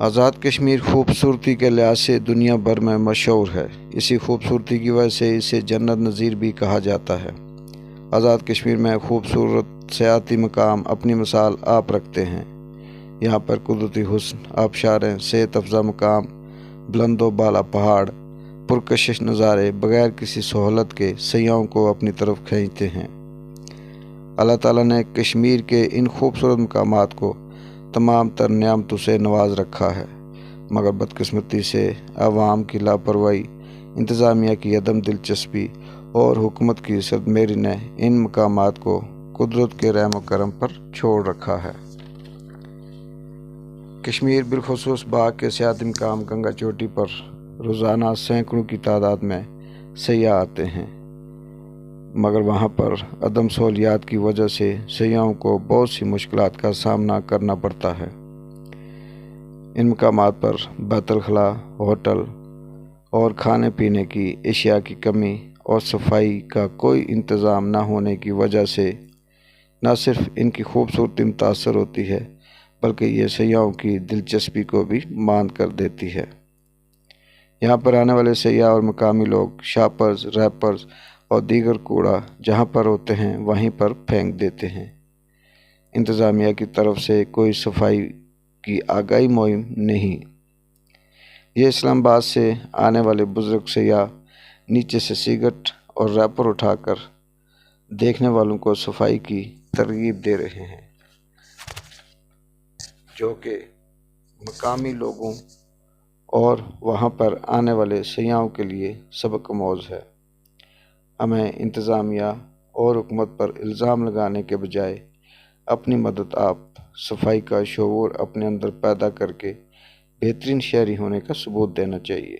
آزاد کشمیر خوبصورتی کے لحاظ سے دنیا بھر میں مشہور ہے۔ اسی خوبصورتی کی وجہ سے اسے جنت نظیر بھی کہا جاتا ہے۔ آزاد کشمیر میں خوبصورت سیاحتی مقام اپنی مثال آپ رکھتے ہیں۔ یہاں پر قدرتی حسن، آبشاریں، صحت افزا مقام، بلند و بالا پہاڑ، پرکشش نظارے بغیر کسی سہولت کے سیاحوں کو اپنی طرف کھینچتے ہیں۔ اللہ تعالیٰ نے کشمیر کے ان خوبصورت مقامات کو تمام تر نعمتوں سے نواز رکھا ہے، مگر بدقسمتی سے عوام کی لاپرواہی، انتظامیہ کی عدم دلچسپی اور حکومت کی سرمایہ نے ان مقامات کو قدرت کے رحم و کرم پر چھوڑ رکھا ہے۔ کشمیر بالخصوص باغ کے سیاحتی مقام گنگا چوٹی پر روزانہ سینکڑوں کی تعداد میں سیاح آتے ہیں، مگر وہاں پر عدم سہولیات کی وجہ سے سیاحوں کو بہت سی مشکلات کا سامنا کرنا پڑتا ہے۔ ان مقامات پر بیت الخلاء، ہوٹل اور کھانے پینے کی اشیاء کی کمی اور صفائی کا کوئی انتظام نہ ہونے کی وجہ سے نہ صرف ان کی خوبصورتی متاثر ہوتی ہے بلکہ یہ سیاحوں کی دلچسپی کو بھی ماند کر دیتی ہے۔ یہاں پر آنے والے سیاح اور مقامی لوگ شاپرز، ریپرز اور دیگر کوڑا جہاں پر ہوتے ہیں وہیں پر پھینک دیتے ہیں۔ انتظامیہ کی طرف سے کوئی صفائی کی آگاہی مہم نہیں۔ یہ اسلام آباد سے آنے والے بزرگ سیاح نیچے سے سگرٹ اور ریپر اٹھا کر دیکھنے والوں کو صفائی کی ترغیب دے رہے ہیں، جو کہ مقامی لوگوں اور وہاں پر آنے والے سیاحوں کے لیے سبق آموز ہے۔ ہمیں انتظامیہ اور حکومت پر الزام لگانے کے بجائے اپنی مدد آپ صفائی کا شعور اپنے اندر پیدا کر کے بہترین شہری ہونے کا ثبوت دینا چاہیے۔